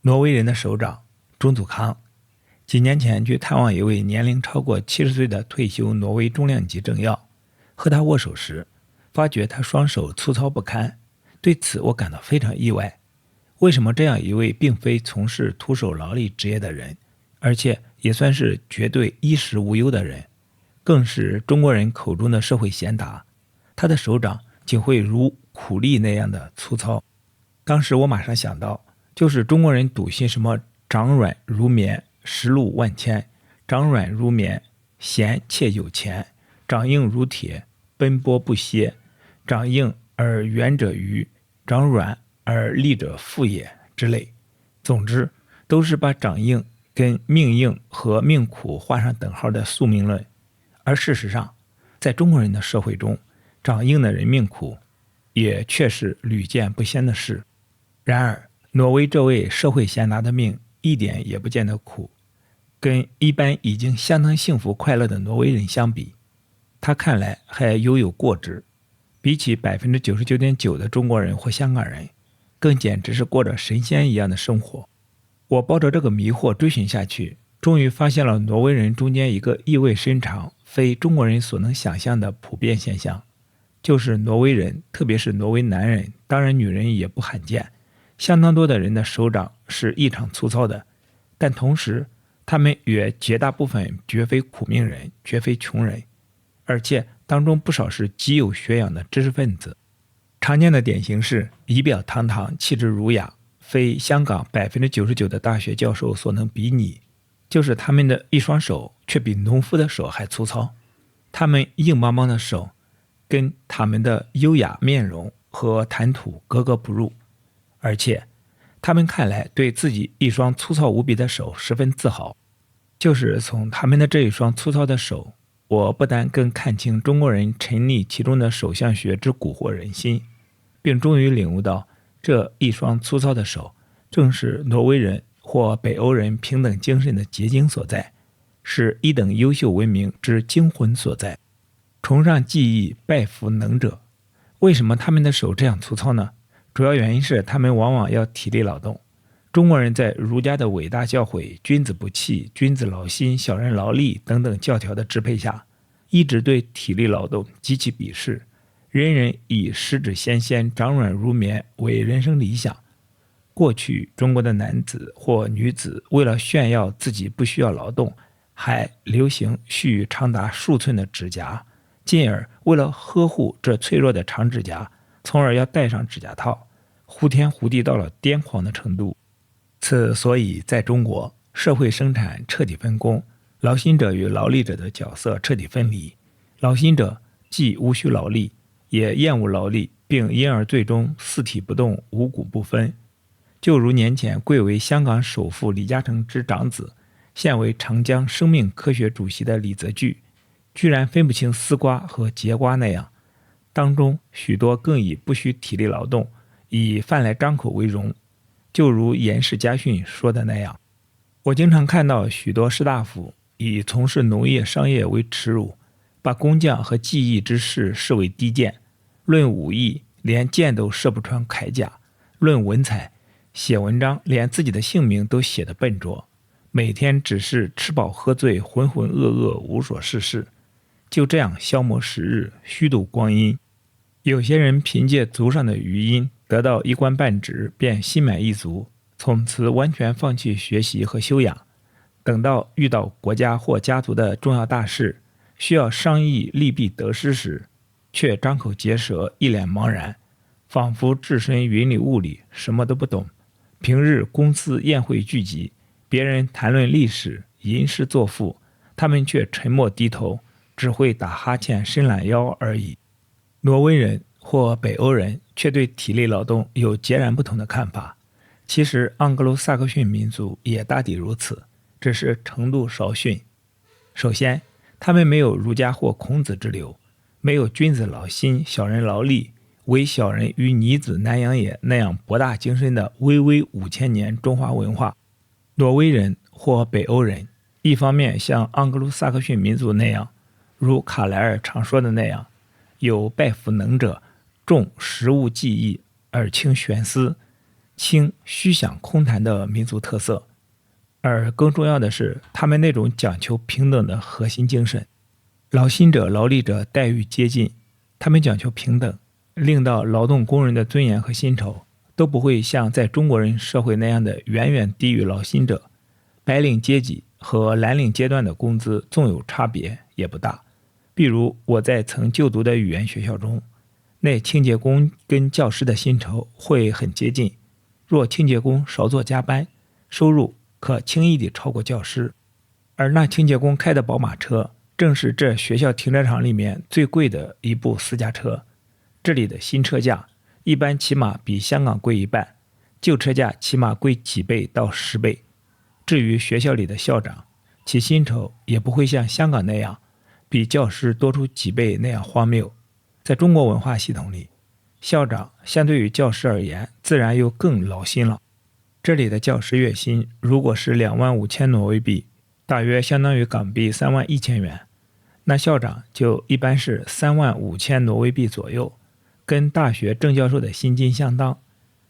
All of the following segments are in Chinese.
挪威人的首長中祖康幾年前去探望一位年齡超過70歲的退休挪威重量級政要，和他握手時，發覺他雙手粗糙不堪。對此我感到非常意外。為什麼這樣一位並非從事徒手勞力職業的人，而且也算是絕對衣食無憂的人，更是中國人口中的社會賢達，他的手掌竟會如苦力那樣的粗糙？當時我馬上想到，就是中國人篤信什麼掌軟如綿，實路萬千；掌軟如綿，閒且有錢；掌硬如鐵，奔波不歇；掌硬而圓者愚，掌軟而利者富也之類。總之，都是把掌硬跟命硬和命苦畫上等號的宿命論。而事實上，在中國人的社會中，掌硬的人命苦，也確實屢見不鮮的事。然而，挪威這位社會賢達的命一點也不見得苦，跟一般已經相當幸福快樂的挪威人相比，他看來還猶有過之。比起 99.9% 的中國人或香港人，更簡直是過着神仙一樣的生活。我抱着這個迷惑追尋下去，終於發現了挪威人中間一個意味深長、非中國人所能想象的普遍現象，就是挪威人，特別是挪威男人，當然女人也不罕見，相當多的人的手掌是異常粗糙的，但同時他們也絕大部分絕非苦命人，絕非窮人，而且當中不少是極有學養的知識分子。常見的典型是儀表堂堂，氣質儒雅，非香港 99% 的大學教授所能比擬，就是他們的一双手卻比農夫的手還粗糙。他們硬邦邦的手跟他們的優雅面容和談吐格格不入，而且他們看来对自己一双粗糙无比的手十分自豪。就是从他们的这一双粗糙的手，我不但更看清中国人沉溺其中的手相學之蠱惑人心，並終於領悟到這一雙粗糙的手正是挪威人或北歐人平等精神的結晶所在，是一等優秀文明之精魂所在。崇尚技藝，拜服能者。為什麼他們的手這樣粗糙呢？主要原因是他們往往要體力勞動。中國人在儒家的偉大教誨君子不器、君子勞心、小人勞力等等教條的支配下，一直對體力勞動極其鄙視，人人以十指纖纖、掌軟如綿為人生理想。過去中國的男子或女子為了炫耀自己不需要勞動，還流行蓄長達數寸的指甲，進而為了呵護這脆弱的長指甲，從而要戴上指甲套，呼天呼地到了癲狂的程度。此所以在中國，社會生產徹底分工，勞心者與勞力者的角色徹底分離。勞心者既無需勞力，也厭惡勞力，並因而最終四體不動，五穀不分。就如年前貴為香港首富李嘉誠之長子，現為長江生命科學主席的李澤鉅，居然分不清絲瓜和節瓜那樣，當中許多更以不需體力勞動，以飯來張口為榮。就如嚴氏家訓說的那樣，我經常看到許多士大夫以從事農業商業為恥辱，把工匠和技藝之士視為低賤。論武藝，連箭都射不穿鎧甲；論文采，寫文章連自己的姓名都寫得笨拙。每天只是吃飽喝醉，渾渾噩噩，無所事事，就這樣消磨時日，虛度光陰。有些人憑借足上的餘蔭得到一官半職，便心滿意足，從此完全放棄學習和修養。等到遇到國家或家族的重要大事，需要商議利弊得失時，卻張口結舌，一臉茫然，仿佛置身雲裡霧裡，什麼都不懂。平日公司宴會聚集，別人談論歷史，吟詩作賦，他們卻沉默低頭，只會打哈欠、伸懶腰而已。挪威人或北歐人卻對體力勞動有截然不同的看法。其實盎格魯撒克遜民族也大抵如此，只是程度稍遜。首先，他們沒有儒家或孔子之流，沒有君子勞心，小人勞力，唯小人與擬子難養也那樣博大精深的巍巍5000年中華文化。挪威人或北歐人，一方面像盎格魯撒克遜民族那樣，如卡萊爾常說的那樣，有拜服能者，重實務技藝而輕玄思，輕虛想空談的民族特色，而更重要的是他們那種講求平等的核心精神。勞心者、勞力者待遇接近，他們講求平等，令到勞動工人的尊嚴和薪酬都不會像在中国人社会那樣的遠遠低於勞心者。白領階級和藍領階段的工資縱有差別也不大。比如我在曾就讀的語言學校中，那清潔工跟教師的薪酬會很接近，若清潔工少做加班，收入可輕易地超過教師。而那清潔工開的寶馬車正是這學校停車場裡面最貴的一部私家車，這裡的新車價一般起碼比香港貴一半，舊車價起碼貴幾倍到10倍。至於學校裡的校長，其薪酬也不會像香港那樣比教師多出幾倍那樣荒謬。在中國文化系統裡，校長相对於教師而言自然又更勞心了。這裡的教師月薪如果是25000挪威幣，大約相當於港幣31000元，那校長就一般是35000挪威幣左右，跟大學正教授的薪金相當。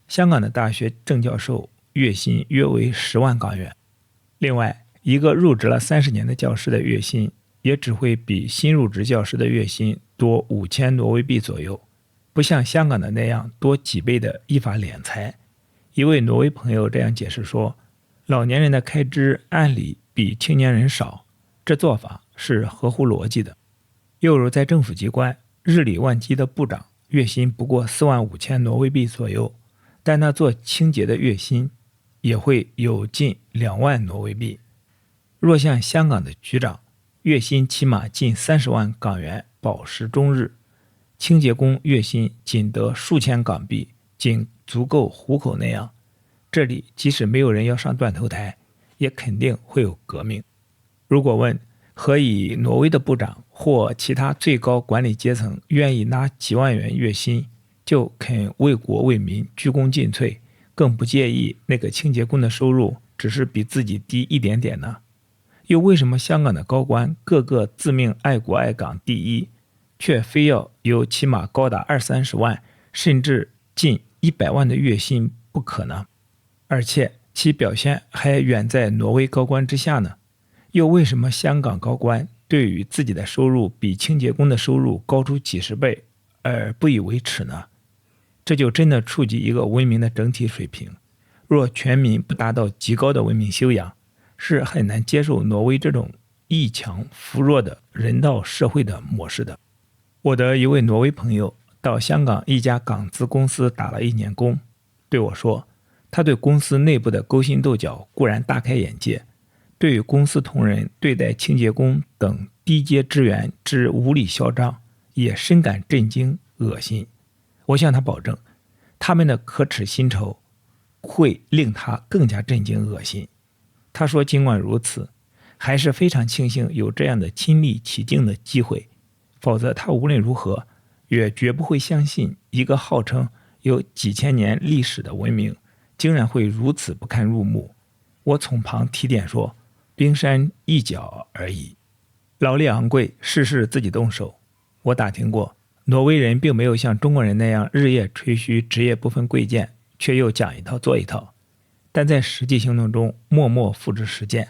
香港的大学正教授月薪約為10萬港元。另外，一個入職了30年的教師的月薪也只會比新入職教師的月薪多5000挪威幣左右，不像香港的那樣多幾倍的依法敛財。一位挪威朋友這樣解釋說，老年人的開支按理比青年人少，這做法是合乎邏輯的。又如在政府機關，日理萬機的部長月薪不過45000挪威幣左右，但他做清潔的月薪也會有近2萬挪威幣。若像香港的局長，月薪起碼近30萬港元飽食終日，清潔工月薪僅得數千港幣，僅足夠糊口那樣，這裡即使沒有人要上斷頭台，也肯定會有革命。如果問何以挪威的部長或其他最高管理階層願意拿幾萬元月薪，就肯為國為民鞠躬盡瘁，更不介意那個清潔工的收入只是比自己低一點點呢？又為什麼香港的高官個個自命愛國愛港第一，卻非要有起碼高達20-30萬甚至近100萬的月薪不可呢？而且其表現還遠在挪威高官之下呢？又為什麼香港高官對於自己的收入比清潔工的收入高出幾十倍而不以為恥呢？這就真的觸及一個文明的整體水平。若全民不達到極高的文明修養，是很難接受挪威這種以強扶弱的人道社會的模式的。我的一位挪威朋友到香港一家港資公司打了1年工，對我說，他對公司內部的勾心鬥角固然大開眼界，對於公司同仁對待清潔工等低階職員之無理囂張，也深感震驚惡心。我向他保證，他們的可恥薪酬會令他更加震驚惡心。他說儘管如此，還是非常慶幸有這樣的親歷其境的機會，否則他無論如何也絕不會相信一個號稱有幾千年歷史的文明竟然會如此不堪入目。我從旁提點說，冰山一角而已。勞力昂貴，事事自己動手。我打聽過，挪威人並沒有像中國人那樣日夜吹噓職業不分貴賤，卻又講一套做一套，但在實際行動中默默付之實踐。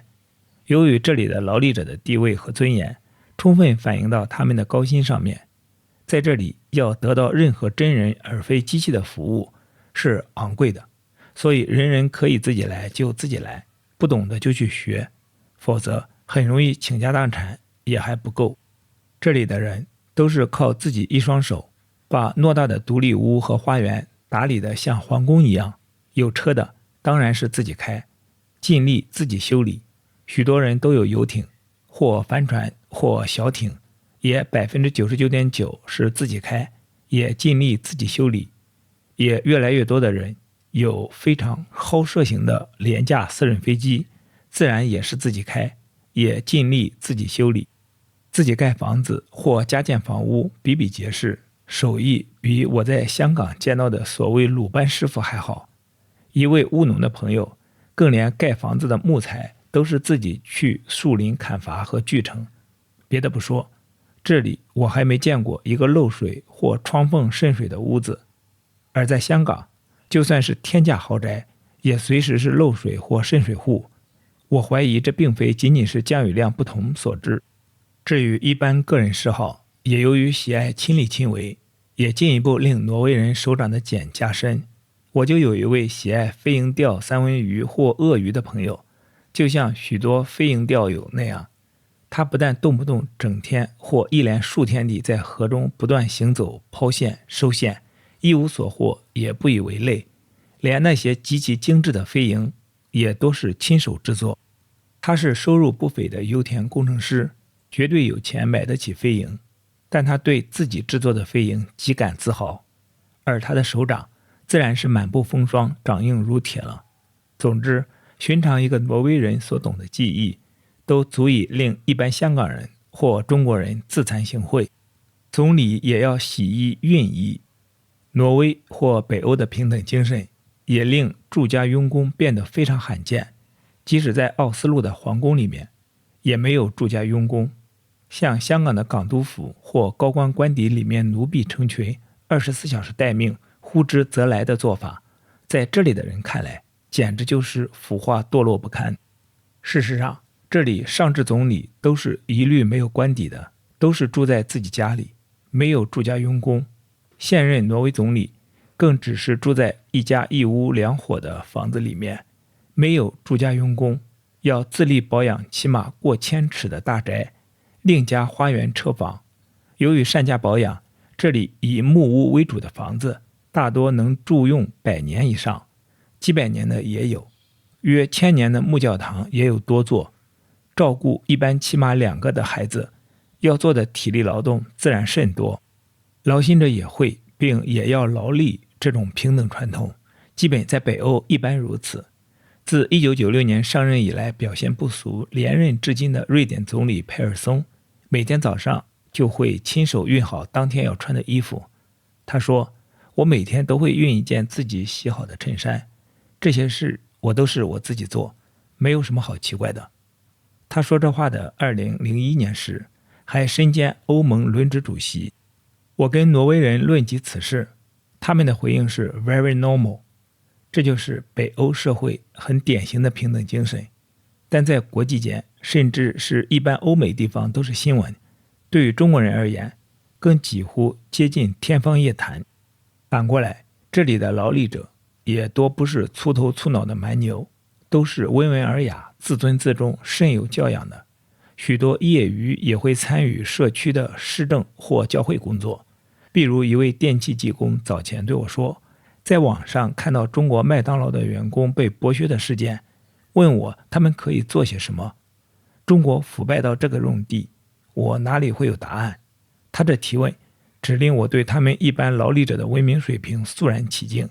由於這裡的勞力者的地位和尊嚴充分反映到他們的高薪上面，在這裡要得到任何真人而非機器的服務是昂貴的，所以人人可以自己來就自己來，不懂的就去學，否則很容易傾家蕩產也還不夠。這裡的人都是靠自己一雙手把偌大的獨立屋和花園打理得像皇宮一樣，有車的當然是自己開，盡力自己修理。許多人都有遊艇，或帆船或小艇，也 99.9% 是自己開，也盡力自己修理。也越來越多的人有非常好射型的廉價私人飛機，自然也是自己開，也盡力自己修理。自己蓋房子或加建房屋比比皆是，手藝比我在香港見到的所謂魯班師傅還好。一位務農的朋友更連蓋房子的木材都是自己去樹林砍伐和锯成。別的不說，這裡我還沒見過一個漏水或窗縫滲水的屋子。而在香港，就算是天價豪宅，也隨時是漏水或滲水戶。我懷疑這並非僅僅是降雨量不同所致。至於一般個人嗜好，也由於喜愛親力親為，也進一步令挪威人手掌的繭加深。我就有一位喜愛飞蝇釣三文魚或鱷魚的朋友，就像許多飛蝇釣友那樣，他不但動不動整天或一連數天地在河中不斷行走、拋線、收線，一無所獲，也不以為累，連那些極其精緻的飛蠅也都是親手制作。他是收入不菲的油田工程師，絕對有錢買得起飛蠅，但他對自己制作的飛蠅極感自豪，而他的手掌自然是滿布風霜，掌硬如鐵了。總之，尋常一個挪威人所懂的技藝，都足以令一般香港人或中國人自慚形穢。總理也要洗衣熨衣。挪威或北歐的平等精神也令住家傭工變得非常罕見，即使在奧斯陸的皇宮裡面，也沒有住家傭工。像香港的港督府或高官官邸裡面奴婢成群，24小時待命，呼之則來的做法，在這裡的人看來，簡直就是腐化墮落不堪。事實上，這裡上至總理都是一律沒有官邸的，都是住在自己家裡，沒有住家傭工。現任挪威總理更只是住在一家一屋兩伙的房子裡面，沒有住家傭工，要自力保養起碼過1000尺的大宅，另加花園車房。由於善加保養，這裡以木屋為主的房子大多能住用100年以上，幾百年的也有，約1000年的木教堂也有多座。照顧一般起碼2個的孩子，要做的體力勞動自然甚多。勞心者也會，並也要勞力，這種平等傳統基本在北歐一般如此。自1996年上任以來表現不俗，連任至今的瑞典總理佩爾松，每天早上就會親手熨好當天要穿的衣服。他說，我每天都會熨一件自己洗好的襯衫，這些事我都是我自己做，沒有什麼好奇怪的。他說這話的2001年時，還身兼歐盟輪值主席。我跟挪威人論及此事，他們的回應是 very normal， 這就是北歐社會很典型的平等精神，但在國際間，甚至是一般歐美地方都是新聞，對於中國人而言，更幾乎接近天方夜譚。反過來，這裡的勞力者也多不是粗頭粗腦的蠻牛，都是溫文爾雅、自尊自重、甚有教養的。許多業餘也會參與社區的市政或教會工作。比如一位電氣技工早前對我說，在網上看到中國麥當勞的員工被剝削的事件，問我他們可以做些什麼。中國腐敗到這個境地，我哪裡會有答案？他這提問只令我對他們一般勞力者的文明水平肅然起敬。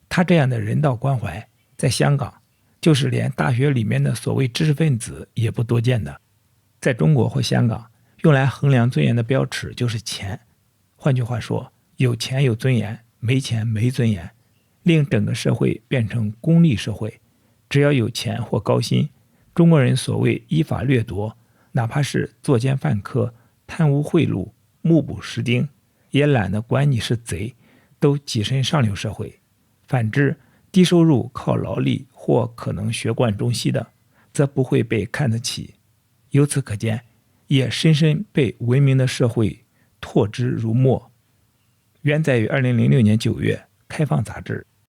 他這樣的人道關懷，在香港就是連大學裡面的所謂知識分子也不多見的。在中國或香港，用來衡量尊嚴的標尺就是錢。換句話說，有錢有尊嚴，沒錢沒尊嚴，令整個社會變成功利社會。只要有錢或高薪，中國人所謂依法掠奪，哪怕是作奸犯科、貪污賄賂、目捕實丁，也懶得管你是賊，都躋身上流社會。反之，低收入靠勞力或可能學貫中西的，則不會被看得起。由此可見，也深深被文明的社會唾之如墨。原載於2006年9月，開放雜誌。